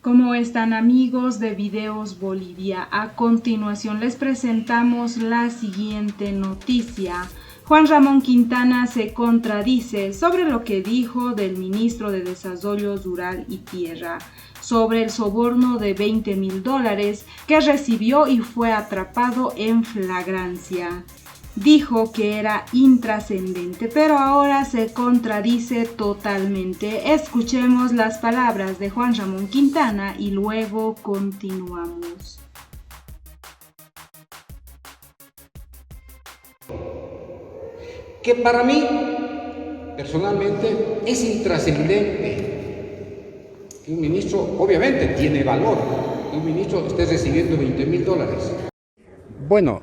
¿Cómo están, amigos de Videos Bolivia? A continuación les presentamos la siguiente noticia. Juan Ramón Quintana se contradice sobre lo que dijo del ministro de Desarrollo Rural y Tierra sobre el soborno de $20.000 que recibió y fue atrapado en flagrancia. Dijo que era intrascendente, pero ahora se contradice totalmente. Escuchemos las palabras de Juan Ramón Quintana y luego continuamos. Que para mí, personalmente, es intrascendente que un ministro, obviamente tiene valor, que un ministro esté recibiendo $20.000. Bueno,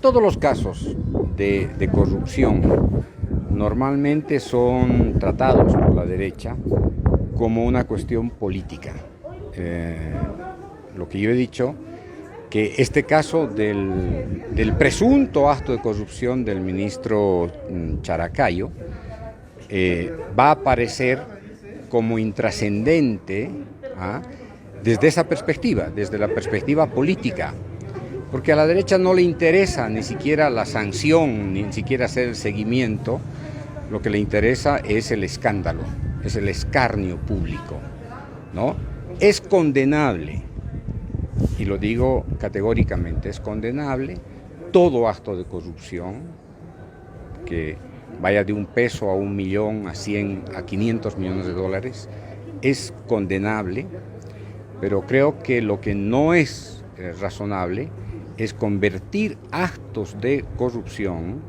todos los casos de corrupción normalmente son tratados por la derecha como una cuestión política. Lo que yo he dicho, que este caso del presunto acto de corrupción del ministro Characayo va a aparecer como intrascendente desde esa perspectiva, desde la perspectiva política. Porque a la derecha no le interesa ni siquiera la sanción, ni siquiera hacer el seguimiento. Lo que le interesa es el escándalo, es el escarnio público, ¿no? Es condenable, y lo digo categóricamente, es condenable todo acto de corrupción que vaya de $1 a 1 millón, a 100, a 500 millones de dólares, es condenable, pero creo que lo que no es razonable es convertir actos de corrupción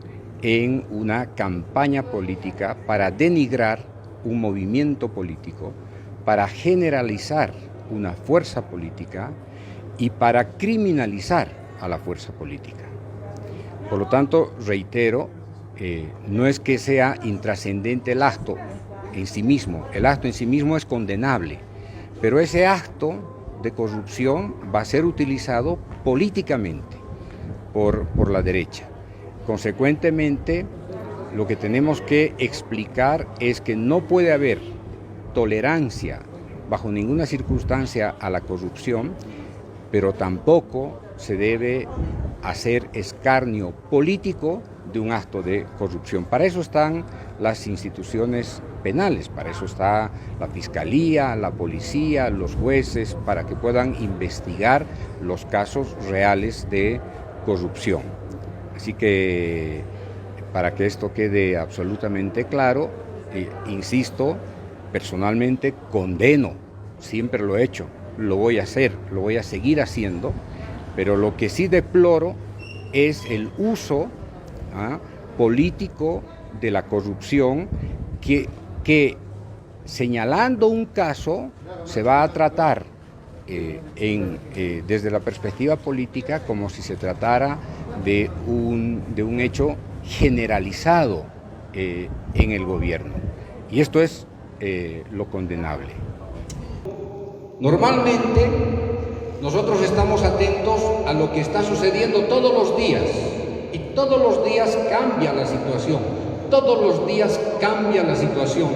en una campaña política para denigrar un movimiento político, para generalizar una fuerza política y para criminalizar a la fuerza política. Por lo tanto, reitero, no es que sea intrascendente el acto en sí mismo es condenable, pero ese acto de corrupción va a ser utilizado políticamente por la derecha. Consecuentemente, lo que tenemos que explicar es que no puede haber tolerancia bajo ninguna circunstancia a la corrupción, pero tampoco se debe hacer escarnio político de un acto de corrupción. Para eso están las instituciones penales, para eso está la Fiscalía, la Policía, los jueces, para que puedan investigar los casos reales de corrupción. Así que, para que esto quede absolutamente claro, insisto, personalmente condeno, siempre lo he hecho, lo voy a hacer, lo voy a seguir haciendo, pero lo que sí deploro es el uso político de la corrupción que señalando un caso se va a tratar desde la perspectiva política como si se tratara de un hecho generalizado en el gobierno. Y esto es lo condenable. Normalmente nosotros estamos atentos a lo que está sucediendo todos los días, y todos los días cambia la situación, todos los días cambia la situación.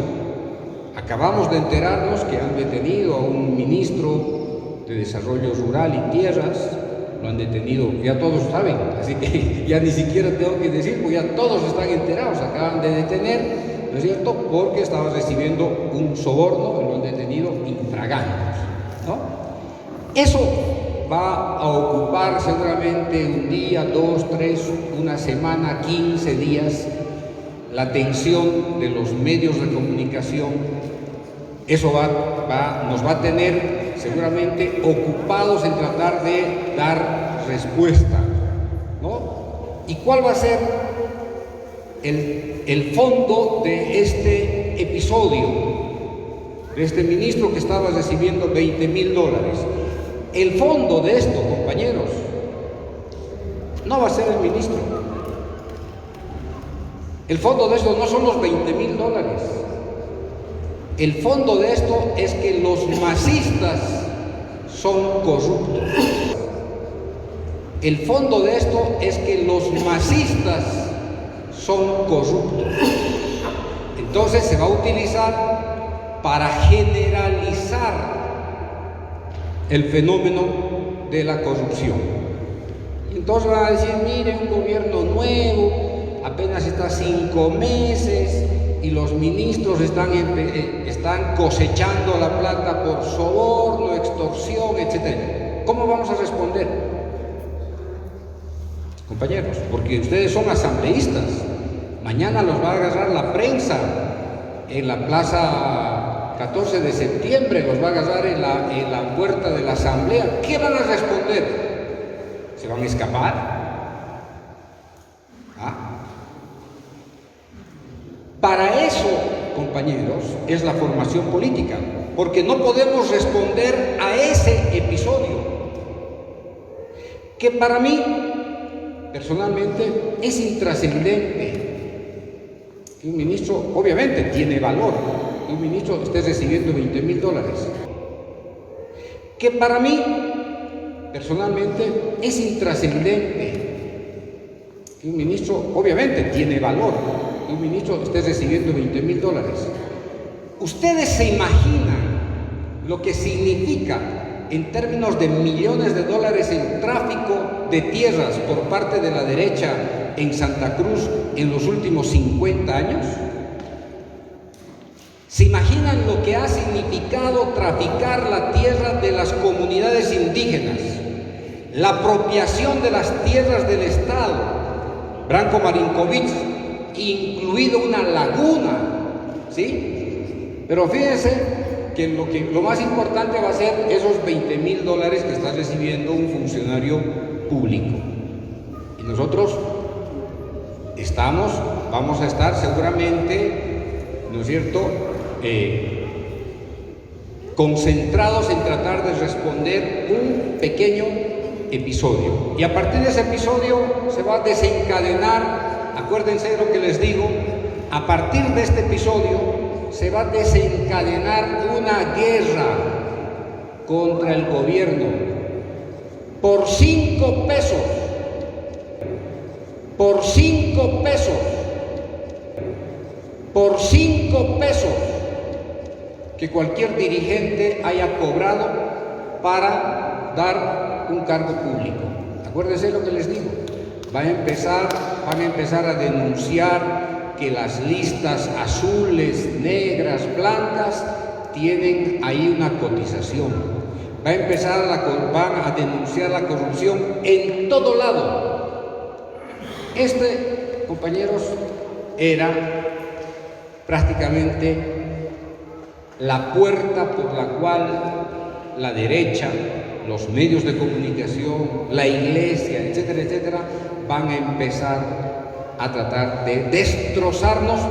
Acabamos de enterarnos que han detenido a un ministro de Desarrollo Rural y Tierras, lo han detenido, ya todos saben, así que ya ni siquiera tengo que decir, pues ya todos están enterados, acaban de detener, ¿no es cierto?, porque estaba recibiendo un soborno y lo han detenido infraganti, ¿no? Eso va a ocupar seguramente un día, 2, 3, una semana, 15 días, la atención de los medios de comunicación. Eso nos va a tener seguramente ocupados en tratar de dar respuesta, ¿no? ¿Y cuál va a ser el fondo de este episodio, de este ministro que estaba recibiendo $20.000? El fondo de esto, compañeros, no va a ser el ministro. El fondo de esto no son los $20.000. El fondo de esto es que los masistas son corruptos. El fondo de esto es que los masistas son corruptos. Entonces se va a utilizar para generalizar el fenómeno de la corrupción. Entonces van a decir, mire, un gobierno nuevo, apenas está 5 meses y los ministros están cosechando la plata por soborno, extorsión, etc. ¿Cómo vamos a responder, compañeros? Porque ustedes son asambleístas. Mañana los va a agarrar la prensa en la plaza 14 de septiembre, los va a agarrar en la puerta de la asamblea. ¿Qué van a responder? ¿Se van a escapar? Para eso, compañeros, es la formación política, porque no podemos responder a ese episodio, que para mí, personalmente, es intrascendente. Que un ministro, obviamente, tiene valor, que un ministro esté recibiendo $20,000. Que para mí, personalmente, es intrascendente. Que un ministro, obviamente, tiene valor, que un ministro esté recibiendo $20,000. ¿Ustedes se imaginan lo que significa en términos de millones de dólares en tráfico de tierras por parte de la derecha en Santa Cruz en los últimos 50 años? ¿Se imaginan lo que ha significado traficar la tierra de las comunidades indígenas? La apropiación de las tierras del Estado, Branko Marinkovic, incluido una laguna, ¿sí? Pero fíjense que lo más importante va a ser esos $20,000 que está recibiendo un funcionario público. Y nosotros vamos a estar seguramente, ¿no es cierto?, concentrados en tratar de responder un pequeño episodio. Y a partir de ese episodio se va a desencadenar, acuérdense de lo que les digo, a partir de este episodio se va a desencadenar una guerra contra el gobierno por 5 pesos. Por 5 pesos. Por 5 pesos que cualquier dirigente haya cobrado para dar un cargo público. Acuérdense lo que les digo. Van a empezar a denunciar que las listas azules, negras, blancas tienen ahí una cotización. Van a denunciar la corrupción en todo lado. Compañeros, era prácticamente la puerta por la cual la derecha, los medios de comunicación, la iglesia, etcétera, etcétera, van a empezar a tratar de destrozarnos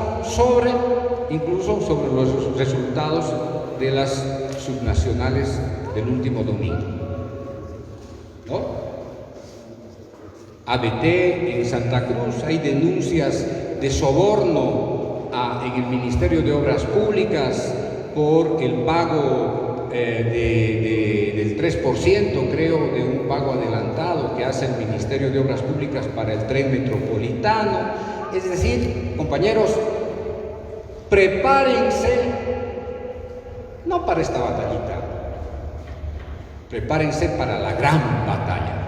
incluso sobre los resultados de las subnacionales del último domingo, ¿no? ABT en Santa Cruz, hay denuncias de soborno en el Ministerio de Obras Públicas por el pago del 3%, creo, de un pago adelantado que hace el Ministerio de Obras Públicas para el tren metropolitano. Es decir, compañeros, prepárense, no para esta batallita, prepárense para la gran batalla.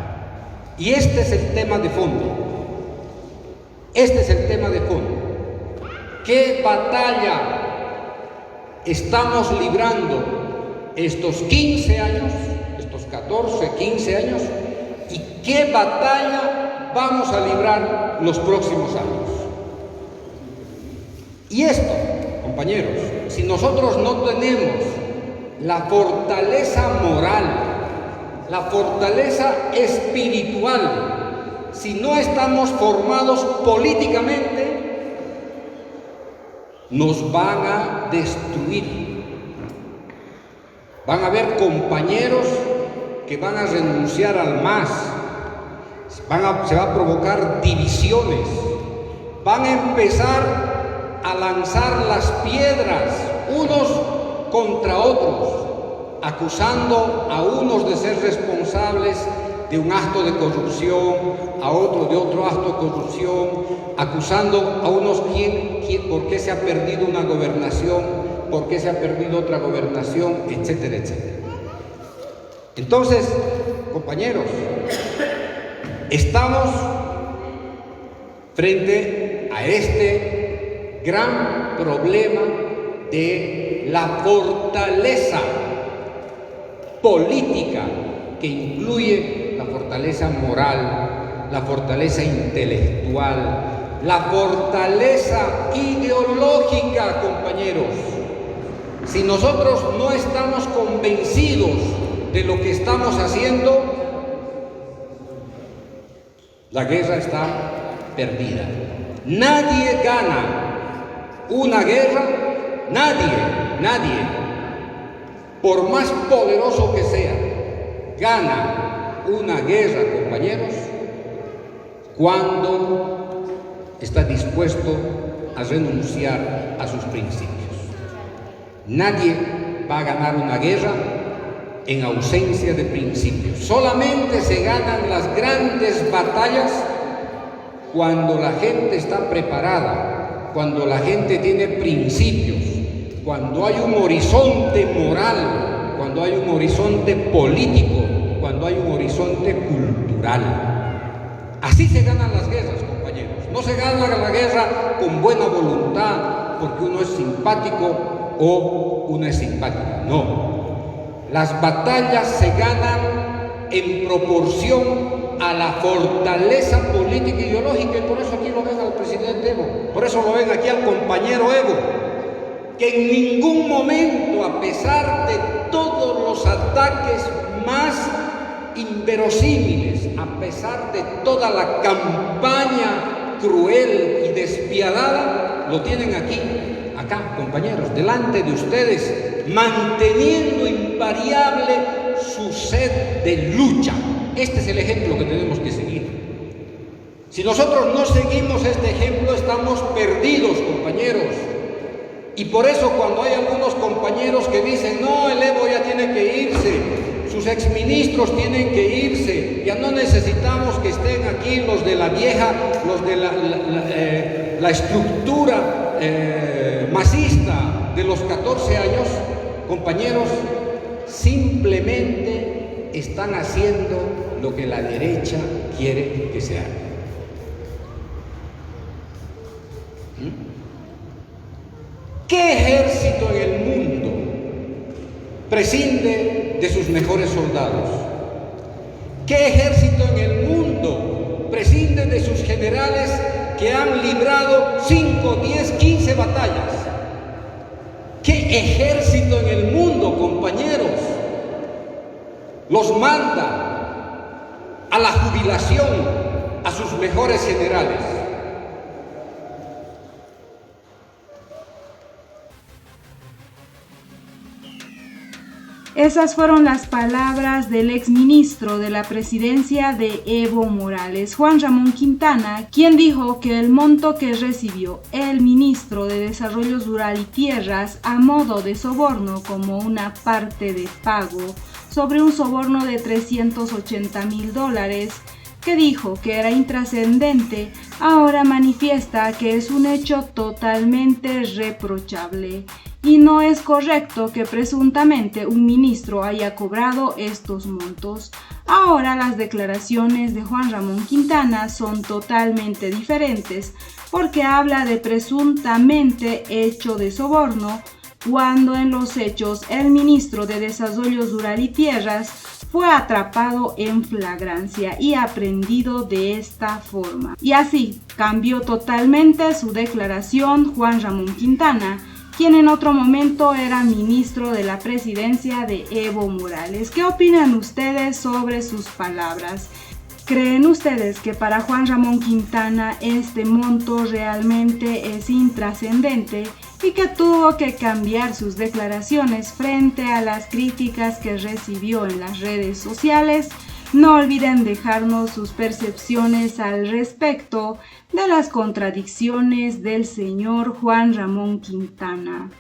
Y este es el tema de fondo. Este es el tema de fondo. ¿Qué batalla estamos librando estos 15 años, estos 14, 15 años, y qué batalla vamos a librar los próximos años? Y esto, compañeros, si nosotros no tenemos la fortaleza moral, la fortaleza espiritual, si no estamos formados políticamente, nos van a destruir. Van a haber compañeros que van a renunciar al MAS, se va a provocar divisiones, van a empezar a lanzar las piedras unos contra otros, acusando a unos de ser responsables de un acto de corrupción, a otro de otro acto de corrupción, acusando a unos por qué se ha perdido una gobernación, por qué se ha perdido otra gobernación, etcétera, etcétera. Entonces, compañeros, estamos frente a este gran problema de la fortaleza política que incluye la fortaleza moral, la fortaleza intelectual, la fortaleza ideológica, compañeros. Si nosotros no estamos convencidos de lo que estamos haciendo, la guerra está perdida. Nadie gana una guerra, nadie, por más poderoso que sea, gana una guerra, compañeros, cuando está dispuesto a renunciar a sus principios. Nadie va a ganar una guerra en ausencia de principios. Solamente se ganan las grandes batallas cuando la gente está preparada, cuando la gente tiene principios, cuando hay un horizonte moral, cuando hay un horizonte político, cuando hay un horizonte cultural. Así se ganan las guerras, compañeros. No se gana la guerra con buena voluntad, porque uno es simpático o uno es simpático. No. Las batallas se ganan en proporción a la fortaleza política e ideológica, y por eso aquí lo ven al presidente Evo, por eso lo ven aquí al compañero Evo, que en ningún momento, a pesar de todos los ataques más inverosímiles, a pesar de toda la campaña cruel y despiadada, lo tienen aquí, acá, compañeros, delante de ustedes, manteniendo invariable su sed de lucha. Este es el ejemplo que tenemos que seguir. Si nosotros no seguimos este ejemplo, estamos perdidos, compañeros. Y por eso cuando hay algunos compañeros que dicen, no, el Evo ya tiene que irse, sus exministros tienen que irse, ya no necesitamos que estén aquí los de la vieja, los de la estructura masista de los 14 años, compañeros, simplemente están haciendo lo que la derecha quiere que se haga. ¿Qué ejército en el mundo prescinde de sus mejores soldados? ¿Qué ejército en el mundo prescinde de sus generales que han librado 5, 10, 15 batallas? ¿Qué ejército en el mundo, compañeros, los manda a la jubilación a sus mejores generales? Esas fueron las palabras del exministro de la presidencia de Evo Morales, Juan Ramón Quintana, quien dijo que el monto que recibió el ministro de Desarrollo Rural y Tierras a modo de soborno como una parte de pago sobre un soborno de $380,000, que dijo que era intrascendente, ahora manifiesta que es un hecho totalmente reprochable. Y no es correcto que presuntamente un ministro haya cobrado estos montos. Ahora las declaraciones de Juan Ramón Quintana son totalmente diferentes, porque habla de presuntamente hecho de soborno, cuando en los hechos el ministro de Desarrollo Rural y Tierras fue atrapado en flagrancia y aprehendido de esta forma. Y así cambió totalmente su declaración Juan Ramón Quintana, quien en otro momento era ministro de la presidencia de Evo Morales. ¿Qué opinan ustedes sobre sus palabras? ¿Creen ustedes que para Juan Ramón Quintana este monto realmente es intrascendente y que tuvo que cambiar sus declaraciones frente a las críticas que recibió en las redes sociales? No olviden dejarnos sus percepciones al respecto de las contradicciones del señor Juan Ramón Quintana.